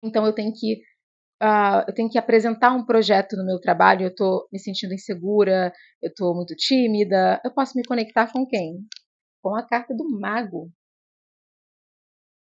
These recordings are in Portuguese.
Então eu tenho que apresentar um projeto no meu trabalho, eu estou me sentindo insegura, eu estou muito tímida. Eu posso me conectar com quem? Com a carta do mago.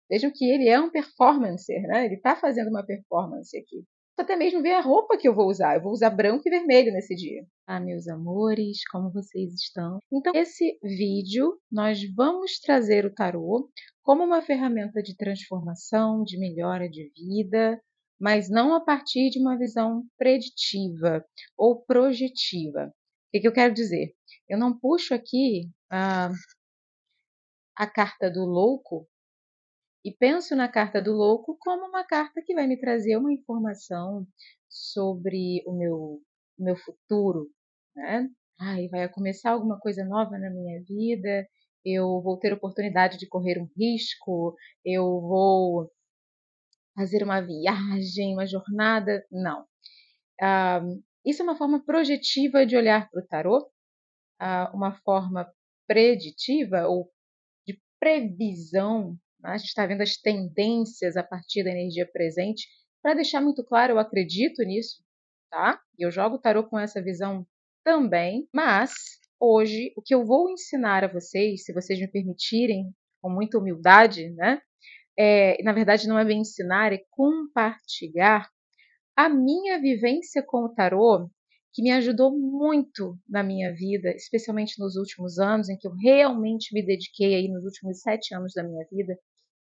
Vejam que ele é um performancer, né? Ele está fazendo uma performance aqui. Até mesmo ver a roupa que eu vou usar. Eu vou usar branco e vermelho nesse dia. Ah, meus amores, como vocês estão? Então, nesse vídeo, nós vamos trazer o tarô como uma ferramenta de transformação, de melhora de vida, mas não a partir de uma visão preditiva ou projetiva. O que eu quero dizer? Eu não puxo aqui a carta do louco e penso na carta do louco como uma carta que vai me trazer uma informação sobre o meu futuro, né? Ai, vai começar alguma coisa nova na minha vida, eu vou ter oportunidade de correr um risco, eu vou fazer uma viagem, uma jornada. Não. Ah, isso é uma forma projetiva de olhar para o tarô, uma forma preditiva ou de previsão, né? A gente está vendo as tendências a partir da energia presente. Para deixar muito claro, eu acredito nisso, tá? E eu jogo o tarô com essa visão também, mas hoje o que eu vou ensinar a vocês, se vocês me permitirem, com muita humildade, né? Na verdade, não é bem ensinar, é compartilhar a minha vivência com o tarô, que me ajudou muito na minha vida, especialmente nos últimos anos, em que eu realmente me dediquei aí nos últimos 7 anos da minha vida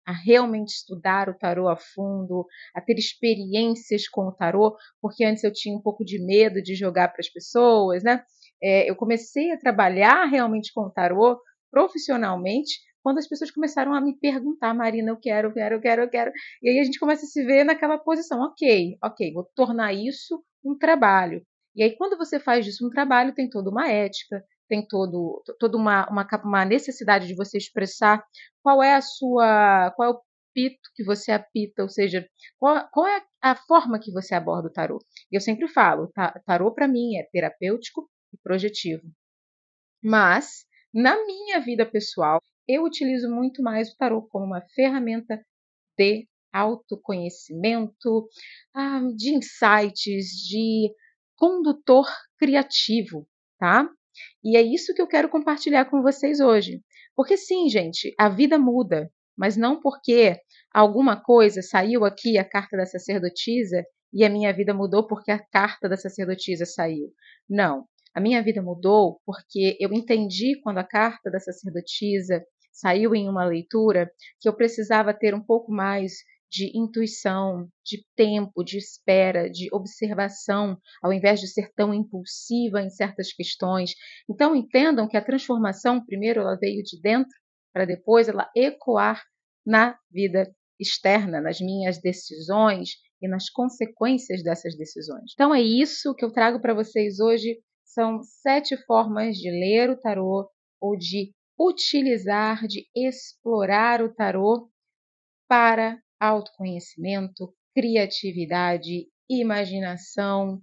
a realmente estudar o tarô a fundo, a ter experiências com o tarô, porque antes eu tinha um pouco de medo de jogar para as pessoas, né? Eu comecei a trabalhar realmente com o tarô profissionalmente quando as pessoas começaram a me perguntar, Marina, eu quero, eu quero, eu quero, eu quero. E aí a gente começa a se ver naquela posição, ok, vou tornar isso um trabalho. E aí quando você faz disso um trabalho, tem toda uma ética, tem toda uma necessidade de você expressar qual é qual é o pito que você apita, ou seja, qual é a forma que você aborda o tarô. Eu sempre falo, tarô para mim é terapêutico e projetivo. Mas, na minha vida pessoal, eu utilizo muito mais o tarô como uma ferramenta de autoconhecimento, de insights, de condutor criativo, tá? E é isso que eu quero compartilhar com vocês hoje. Porque sim, gente, a vida muda, mas não porque alguma coisa saiu aqui, a carta da sacerdotisa, e a minha vida mudou porque a carta da sacerdotisa saiu. Não. A minha vida mudou porque eu entendi quando a carta da sacerdotisa saiu em uma leitura que eu precisava ter um pouco mais de intuição, de tempo, de espera, de observação, ao invés de ser tão impulsiva em certas questões. Então entendam que a transformação, primeiro, ela veio de dentro, para depois ela ecoar na vida externa, nas minhas decisões e nas consequências dessas decisões. Então é isso que eu trago para vocês hoje. São 7 formas de ler o tarô ou de utilizar, de explorar o tarô para autoconhecimento, criatividade, imaginação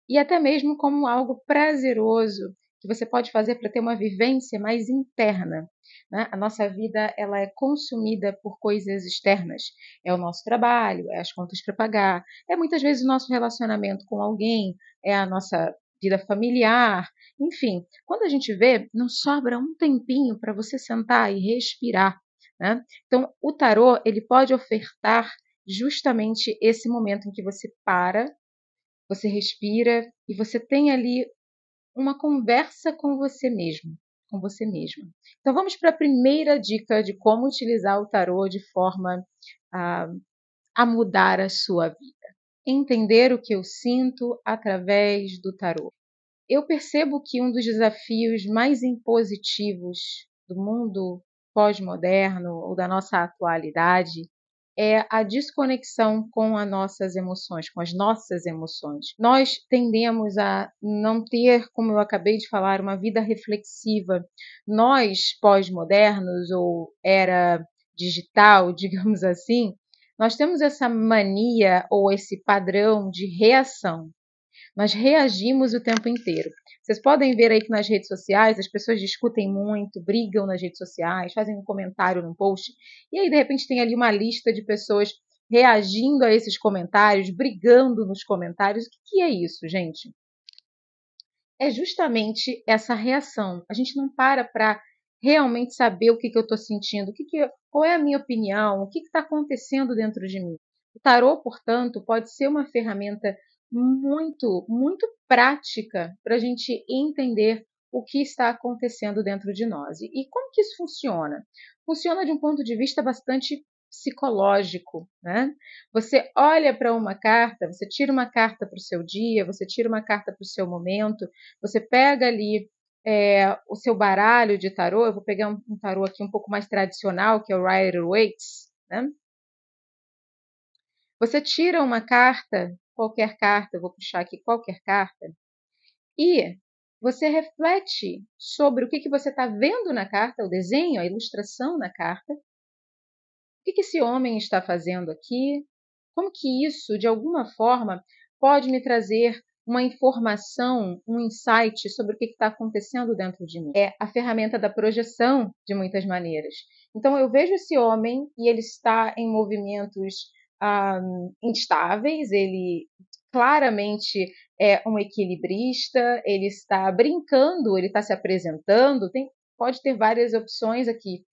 e até mesmo como algo prazeroso que você pode fazer para ter uma vivência mais interna. Né? A nossa vida ela é consumida por coisas externas. É o nosso trabalho, é as contas para pagar, é muitas vezes o nosso relacionamento com alguém, é a nossa vida familiar, enfim. Quando a gente vê, não sobra um tempinho para você sentar e respirar. Né? Então, o tarô ele pode ofertar justamente esse momento em que você para, você respira e você tem ali uma conversa com você mesmo, com você mesma. Então vamos para a primeira dica de como utilizar o tarô de forma a, a mudar a sua vida. Entender o que eu sinto através do tarô. Eu percebo que um dos desafios mais impositivos do mundo pós-moderno ou da nossa atualidade é a desconexão com as nossas emoções, com as nossas emoções. Nós tendemos a não ter, como eu acabei de falar, uma vida reflexiva. Nós, pós-modernos ou era digital, digamos assim, nós temos essa mania ou esse padrão de reação. Nós reagimos o tempo inteiro. Vocês podem ver aí que nas redes sociais as pessoas discutem muito, brigam nas redes sociais, fazem um comentário num post, e aí de repente tem ali uma lista de pessoas reagindo a esses comentários, brigando nos comentários. O que é isso, gente? É justamente essa reação. A gente não para realmente saber o que eu estou sentindo, qual é a minha opinião, o que está acontecendo dentro de mim. O tarô, portanto, pode ser uma ferramenta muito, muito prática para a gente entender o que está acontecendo dentro de nós. E como que isso funciona? Funciona de um ponto de vista bastante psicológico, né? Você olha para uma carta, você tira uma carta para o seu dia, você tira uma carta para o seu momento, você pega ali o seu baralho de tarô. Eu vou pegar um tarô aqui um pouco mais tradicional, que é o Rider-Waite, né? Você tira uma carta, qualquer carta, eu vou puxar aqui qualquer carta, e você reflete sobre o que você está vendo na carta, o desenho, a ilustração na carta. O que esse homem está fazendo aqui? Como que isso, de alguma forma, pode me trazer uma informação, um insight sobre o que está acontecendo dentro de mim? É a ferramenta da projeção, de muitas maneiras. Então, eu vejo esse homem e ele está em movimentos instáveis, ele claramente é um equilibrista, ele está brincando, ele está se apresentando, pode ter várias opções aqui.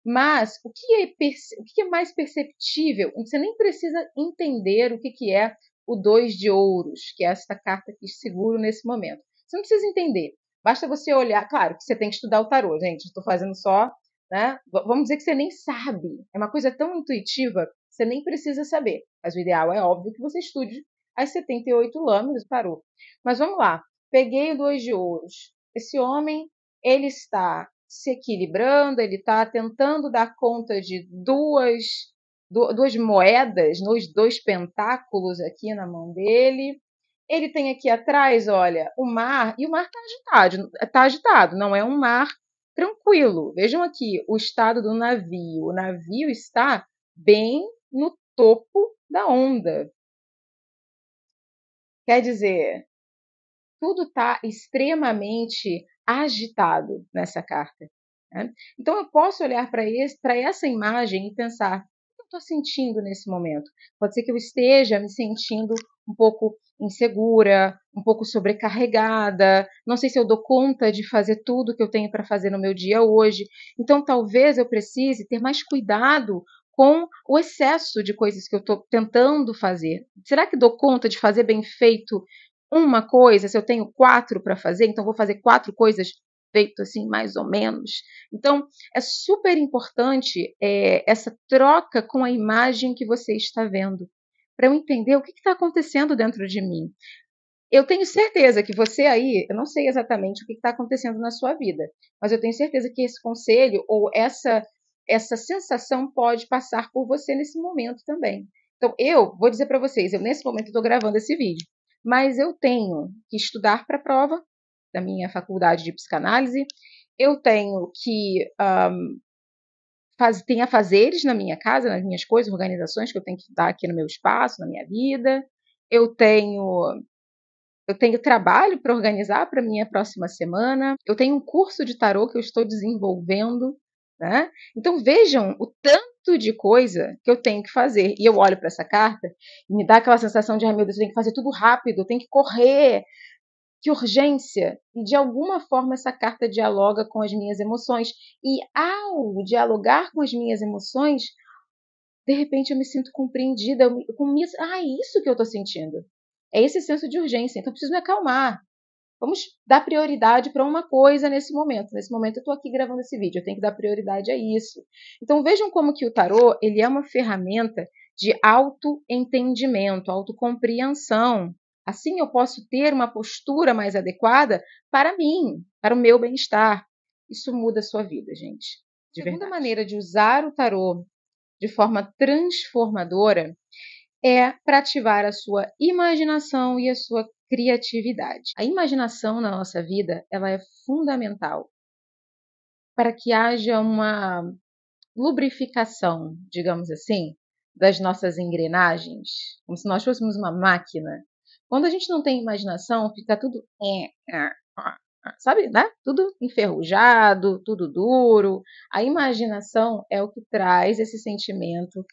Mas o que é mais perceptível? Você nem precisa entender o que é o 2 de ouros, que é esta carta que seguro nesse momento. Você não precisa entender. Basta você olhar. Claro que você tem que estudar o tarô, gente. Estou fazendo só, né? Vamos dizer que você nem sabe. É uma coisa tão intuitiva, você nem precisa saber. Mas o ideal é óbvio que você estude as 78 lâminas do tarô. Mas vamos lá. Peguei o 2 de ouros. Esse homem, ele está se equilibrando, ele está tentando dar conta de duas moedas, nos 2 pentáculos aqui na mão dele. Ele tem aqui atrás, olha, o mar, e o mar está agitado, não é um mar tranquilo. Vejam aqui o estado do navio. O navio está bem no topo da onda. Quer dizer, tudo está extremamente agitado nessa carta, né? Então eu posso olhar para essa imagem e pensar: o que eu estou sentindo nesse momento? Pode ser que eu esteja me sentindo um pouco insegura, um pouco sobrecarregada, não sei se eu dou conta de fazer tudo que eu tenho para fazer no meu dia hoje. Então talvez eu precise ter mais cuidado com o excesso de coisas que eu estou tentando fazer. Será que dou conta de fazer bem feito uma coisa? Se eu tenho 4 para fazer, então vou fazer 4 coisas feito assim, mais ou menos. Então, é super importante essa troca com a imagem que você está vendo, para eu entender o que está acontecendo dentro de mim. Eu tenho certeza que você aí, eu não sei exatamente o que está acontecendo na sua vida, mas eu tenho certeza que esse conselho ou essa sensação pode passar por você nesse momento também. Então, eu vou dizer para vocês, eu nesse momento estou gravando esse vídeo, mas eu tenho que estudar para a prova da minha faculdade de psicanálise, eu tenho que ter afazeres na minha casa, nas minhas coisas, organizações que eu tenho que dar aqui no meu espaço, na minha vida, eu tenho trabalho para organizar para minha próxima semana, eu tenho um curso de tarô que eu estou desenvolvendo, né? Então vejam o tanto de coisa que eu tenho que fazer. E eu olho para essa carta e me dá aquela sensação de: ai meu Deus, eu tenho que fazer tudo rápido, eu tenho que correr, que urgência. E de alguma forma essa carta dialoga com as minhas emoções. E ao dialogar com as minhas emoções, de repente eu me sinto compreendida, é isso que eu estou sentindo. É esse senso de urgência. Então eu preciso me acalmar. Vamos dar prioridade para uma coisa nesse momento. Nesse momento eu estou aqui gravando esse vídeo, eu tenho que dar prioridade a isso. Então vejam como que o tarô, ele é uma ferramenta de autoentendimento, autocompreensão. Assim eu posso ter uma postura mais adequada para mim, para o meu bem-estar. Isso muda a sua vida, gente. De verdade. A segunda maneira de usar o tarô de forma transformadora é para ativar a sua imaginação e a sua criatividade. A imaginação na nossa vida, ela é fundamental para que haja uma lubrificação, digamos assim, das nossas engrenagens, como se nós fôssemos uma máquina. Quando a gente não tem imaginação, fica tudo sabe, né? Tudo enferrujado, tudo duro. A imaginação é o que traz esse sentimento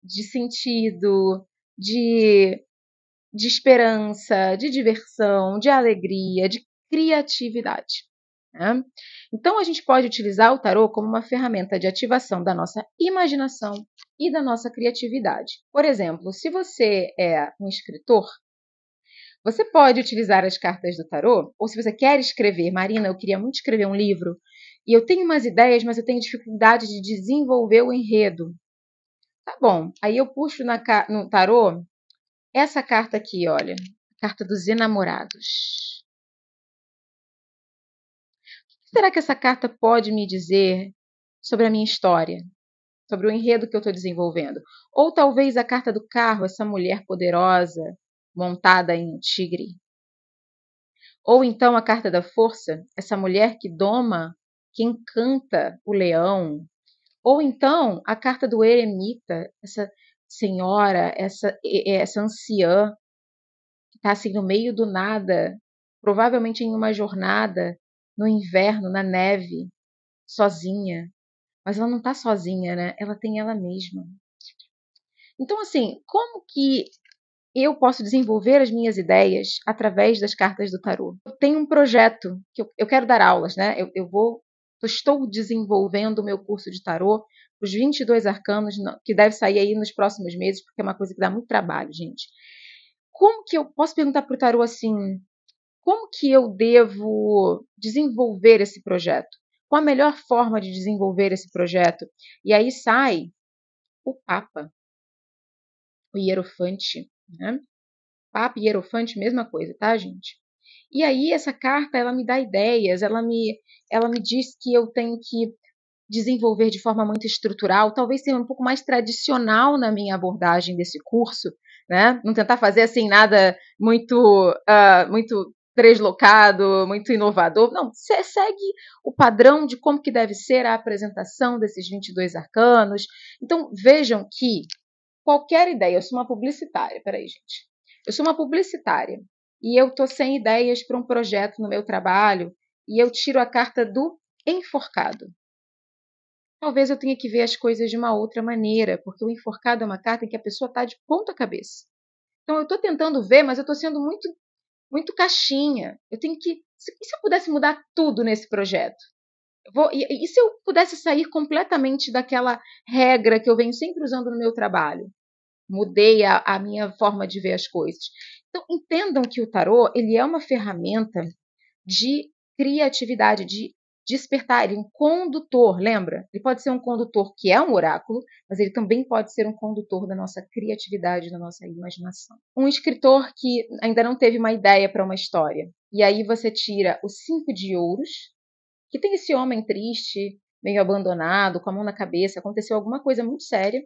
de sentido, de, de esperança, de diversão, de alegria, de criatividade. Né? Então, a gente pode utilizar o tarô como uma ferramenta de ativação da nossa imaginação e da nossa criatividade. Por exemplo, se você é um escritor, você pode utilizar as cartas do tarô, ou se você quer escrever, Marina, eu queria muito escrever um livro, e eu tenho umas ideias, mas eu tenho dificuldade de desenvolver o enredo. Tá bom, aí eu puxo no tarô essa carta aqui, olha, a carta dos enamorados. O que será que essa carta pode me dizer sobre a minha história? Sobre o enredo que eu estou desenvolvendo? Ou talvez a carta do carro, essa mulher poderosa montada em um tigre? Ou então a carta da força, essa mulher que doma, que encanta o leão. Ou então a carta do eremita, essa senhora, essa anciã, que está assim no meio do nada, provavelmente em uma jornada, no inverno, na neve, sozinha. Mas ela não está sozinha, né? Ela tem ela mesma. Então, assim, como que eu posso desenvolver as minhas ideias através das cartas do tarô? Eu tenho um projeto que eu quero dar aulas, né? Estou desenvolvendo o meu curso de tarô, os 22 arcanos, que deve sair aí nos próximos meses, porque é uma coisa que dá muito trabalho, gente. Como que eu posso perguntar para o tarô assim? Como que eu devo desenvolver esse projeto? Qual a melhor forma de desenvolver esse projeto? E aí sai o Papa, o Hierofante, né? Papa e Hierofante, mesma coisa, tá, gente? E aí essa carta, ela me dá ideias, ela me diz que eu tenho que desenvolver de forma muito estrutural, talvez ser um pouco mais tradicional na minha abordagem desse curso, né? Não tentar fazer assim nada muito translocado, muito inovador. Não, você segue o padrão de como que deve ser a apresentação desses 22 arcanos. Então, vejam que qualquer ideia, eu sou uma publicitária, peraí, gente. Eu sou uma publicitária e eu tô sem ideias para um projeto no meu trabalho e eu tiro a carta do enforcado. Talvez eu tenha que ver as coisas de uma outra maneira, porque o enforcado é uma carta em que a pessoa está de ponta cabeça. Então eu estou tentando ver, mas eu estou sendo muito caixinha. Eu tenho que. E se eu pudesse mudar tudo nesse projeto? E se eu pudesse sair completamente daquela regra que eu venho sempre usando no meu trabalho? Mudei a minha forma de ver as coisas. Então entendam que o tarô ele é uma ferramenta de criatividade, de despertar. Ele é um condutor, lembra? Ele pode ser um condutor que é um oráculo, mas ele também pode ser um condutor da nossa criatividade, da nossa imaginação. Um escritor que ainda não teve uma ideia para uma história, e aí você tira o 5 de ouros, que tem esse homem triste, meio abandonado, com a mão na cabeça, aconteceu alguma coisa muito séria,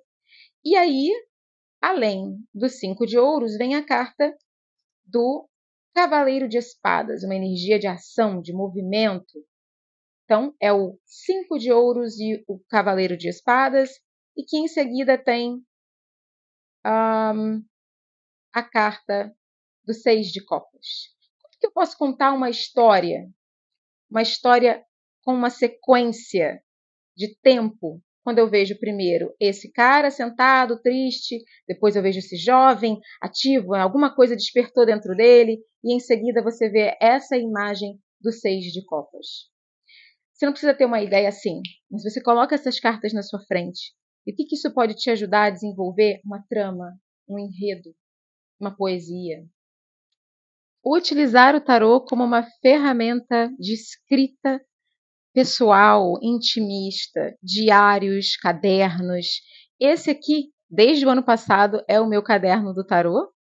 e aí, além dos 5 de ouros, vem a carta do Cavaleiro de Espadas, uma energia de ação, de movimento. Então, é o 5 de ouros e o Cavaleiro de Espadas, e que em seguida tem a carta do 6 de Copas. Como que eu posso contar uma história? Uma história com uma sequência de tempo, quando eu vejo primeiro esse cara sentado, triste, depois eu vejo esse jovem ativo, alguma coisa despertou dentro dele, e em seguida você vê essa imagem do 6 de copas. Você não precisa ter uma ideia assim, mas você coloca essas cartas na sua frente. E o que isso pode te ajudar a desenvolver? Uma trama, um enredo, uma poesia. Utilizar o tarô como uma ferramenta de escrita pessoal, intimista, diários, cadernos. Esse aqui, desde o ano passado, é o meu caderno do tarô.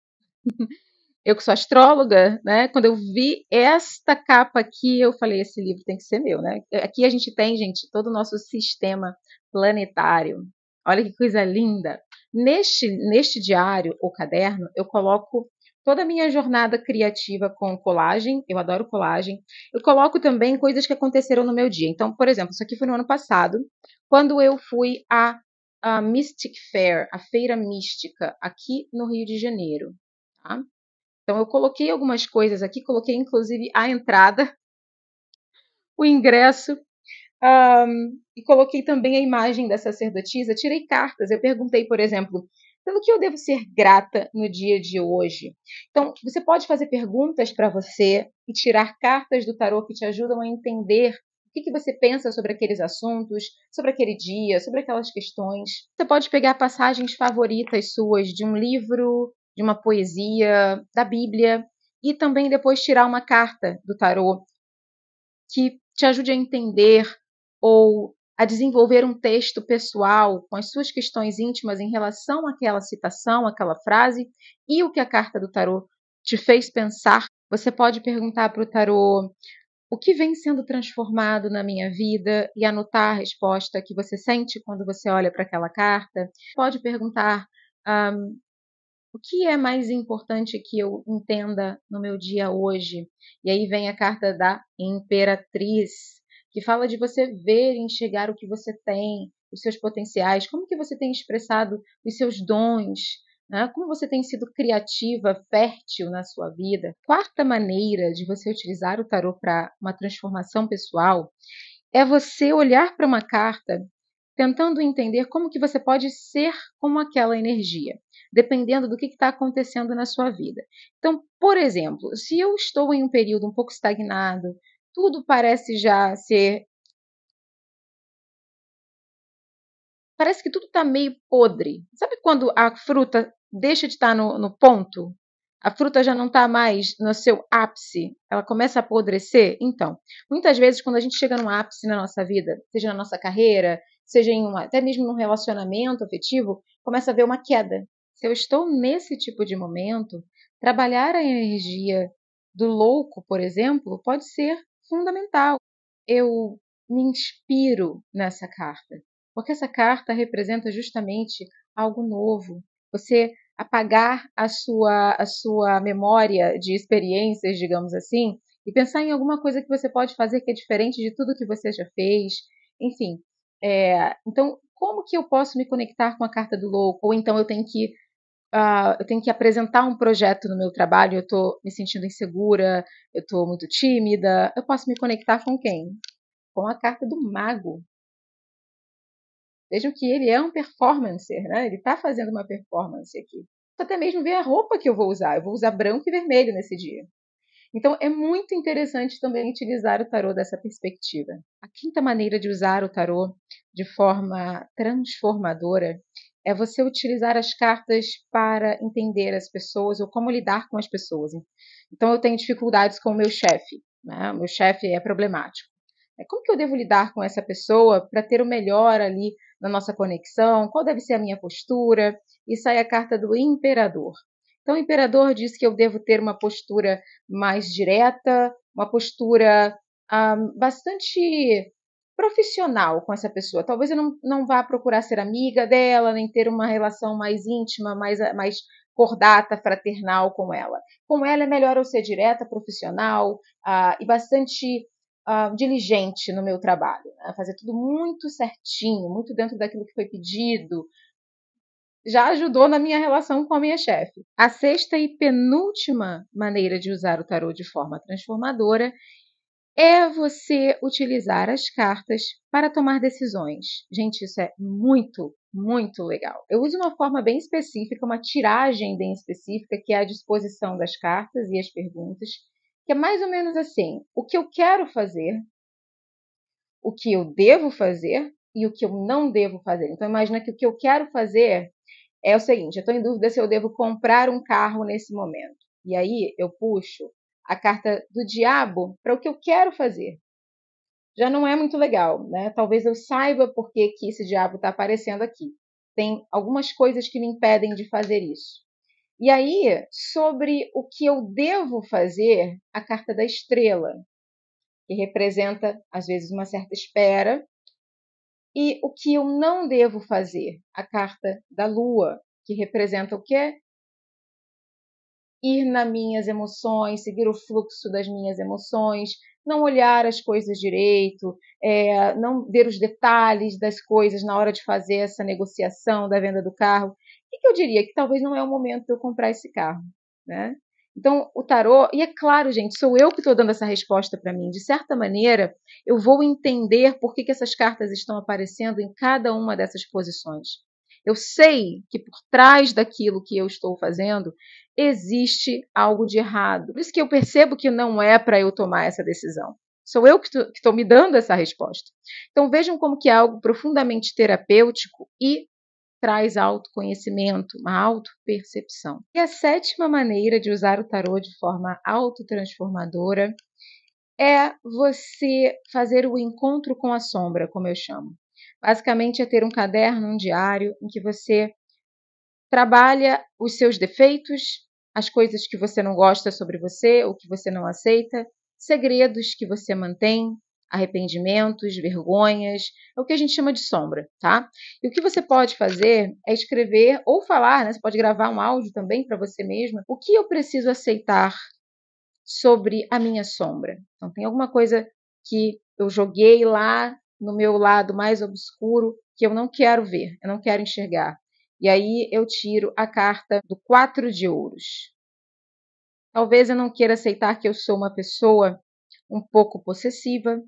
Eu que sou astróloga, né? Quando eu vi esta capa aqui, eu falei, esse livro tem que ser meu, né? Aqui a gente tem, gente, todo o nosso sistema planetário. Olha que coisa linda. Neste diário ou caderno, eu coloco toda a minha jornada criativa com colagem. Eu adoro colagem. Eu coloco também coisas que aconteceram no meu dia. Então, por exemplo, isso aqui foi no ano passado, quando eu fui a Mystic Fair, a feira mística, aqui no Rio de Janeiro. Tá? Então, eu coloquei algumas coisas aqui, coloquei inclusive a entrada, o ingresso, e coloquei também a imagem da sacerdotisa. Tirei cartas. Eu perguntei, por exemplo, Pelo que eu devo ser grata no dia de hoje? Então, você pode fazer perguntas para você e tirar cartas do tarô que te ajudam a entender o que você pensa sobre aqueles assuntos, sobre aquele dia, sobre aquelas questões. Você pode pegar passagens favoritas suas de um livro, de uma poesia, da Bíblia, e também depois tirar uma carta do tarô que te ajude a entender ou a desenvolver um texto pessoal com as suas questões íntimas em relação àquela citação, àquela frase e o que a carta do tarô te fez pensar. Você pode perguntar para o tarô o que vem sendo transformado na minha vida e anotar a resposta que você sente quando você olha para aquela carta. Pode perguntar o que é mais importante que eu entenda no meu dia hoje? E aí vem a carta da Imperatriz, que fala de você ver e enxergar o que você tem, os seus potenciais, como que você tem expressado os seus dons, né? Como você tem sido criativa, fértil na sua vida. Quarta maneira de você utilizar o tarô para uma transformação pessoal é você olhar para uma carta tentando entender como que você pode ser como aquela energia, dependendo do que está acontecendo na sua vida. Então, por exemplo, se eu estou em um período um pouco estagnado, tudo parece já ser. Parece que tudo está meio podre. Sabe quando a fruta deixa de estar no ponto? A fruta já não está mais no seu ápice, ela começa a apodrecer? Então, muitas vezes, quando a gente chega num ápice na nossa vida, seja na nossa carreira, seja até mesmo num relacionamento afetivo, começa a haver uma queda. Se eu estou nesse tipo de momento, trabalhar a energia do louco, por exemplo, pode ser fundamental. Eu me inspiro nessa carta, porque essa carta representa justamente algo novo. Você apagar a sua memória de experiências, digamos assim, e pensar em alguma coisa que você pode fazer que é diferente de tudo que você já fez. Enfim, então, como que eu posso me conectar com a carta do louco? Ou então eu tenho que apresentar um projeto no meu trabalho, eu estou me sentindo insegura, eu estou muito tímida. Eu posso me conectar com quem? Com a carta do mago. Vejam que ele é um performancer, né? Ele está fazendo uma performance aqui. Até mesmo ver a roupa que eu vou usar. Eu vou usar branco e vermelho nesse dia. Então, é muito interessante também utilizar o tarô dessa perspectiva. A quinta maneira de usar o tarô de forma transformadora é você utilizar as cartas para entender as pessoas ou como lidar com as pessoas. Então, eu tenho dificuldades com o meu chefe, né? O meu chefe é problemático. Como que eu devo lidar com essa pessoa para ter o melhor ali na nossa conexão? Qual deve ser a minha postura? E sai a carta do imperador. Então, o imperador diz que eu devo ter uma postura mais direta, uma postura bastante profissional com essa pessoa. Talvez eu não vá procurar ser amiga dela, nem ter uma relação mais íntima, mais cordata, fraternal com ela. Com ela é melhor eu ser direta, profissional e bastante diligente no meu trabalho, né? Fazer tudo muito certinho, muito dentro daquilo que foi pedido, já ajudou na minha relação com a minha chefe. A sexta e penúltima maneira de usar o tarô de forma transformadora é você utilizar as cartas para tomar decisões. Gente, isso é muito, muito legal. Eu uso uma forma bem específica, uma tiragem bem específica, que é a disposição das cartas e as perguntas, que é mais ou menos assim: o que eu quero fazer, o que eu devo fazer e o que eu não devo fazer. Então, imagina que o que eu quero fazer é o seguinte: eu estou em dúvida se eu devo comprar um carro nesse momento. E aí eu puxo a carta do diabo para o que eu quero fazer. Já não é muito legal, né? Talvez eu saiba por que esse diabo está aparecendo aqui. Tem algumas coisas que me impedem de fazer isso. E aí, sobre o que eu devo fazer, a carta da estrela, que representa, às vezes, uma certa espera, e o que eu não devo fazer, a carta da lua, que representa o quê? Ir nas minhas emoções, seguir o fluxo das minhas emoções, não olhar as coisas direito, não ver os detalhes das coisas na hora de fazer essa negociação da venda do carro. O que eu diria? Que talvez não é o momento de eu comprar esse carro, né? Então, o tarô, e é claro, gente, sou eu que estou dando essa resposta para mim. De certa maneira, eu vou entender por que essas cartas estão aparecendo em cada uma dessas posições. Eu sei que por trás daquilo que eu estou fazendo existe algo de errado. Por isso que eu percebo que não é para eu tomar essa decisão. Sou eu que estou me dando essa resposta. Então vejam como que é algo profundamente terapêutico e traz autoconhecimento, uma autopercepção. E a sétima maneira de usar o tarô de forma autotransformadora é você fazer o encontro com a sombra, como eu chamo. Basicamente é ter um caderno, um diário, em que você trabalha os seus defeitos, as coisas que você não gosta sobre você, ou que você não aceita, segredos que você mantém, arrependimentos, vergonhas, é o que a gente chama de sombra, tá? E o que você pode fazer é escrever ou falar, né? Você pode gravar um áudio também para você mesma. O que eu preciso aceitar sobre a minha sombra? Então, tem alguma coisa que eu joguei lá no meu lado mais obscuro que eu não quero ver, eu não quero enxergar. E aí eu tiro a carta do 4 de ouros. Talvez eu não queira aceitar que eu sou uma pessoa um pouco possessiva,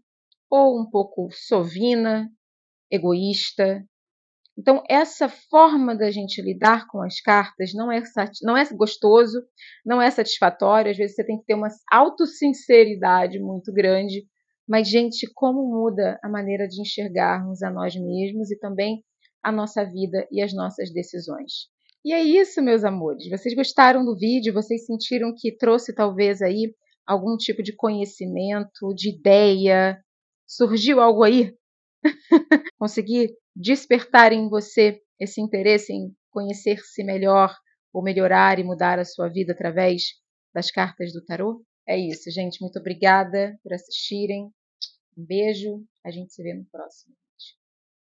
ou um pouco sovina, egoísta. Então, essa forma da gente lidar com as cartas não é gostoso, não é satisfatório. Às vezes você tem que ter uma autossinceridade muito grande. Mas, gente, como muda a maneira de enxergarmos a nós mesmos e também a nossa vida e as nossas decisões. E é isso, meus amores. Vocês gostaram do vídeo? Vocês sentiram que trouxe talvez aí algum tipo de conhecimento, de ideia? Surgiu algo aí? Conseguir despertar em você esse interesse em conhecer-se melhor ou melhorar e mudar a sua vida através das cartas do tarô? É isso, gente. Muito obrigada por assistirem. Um beijo. A gente se vê no próximo.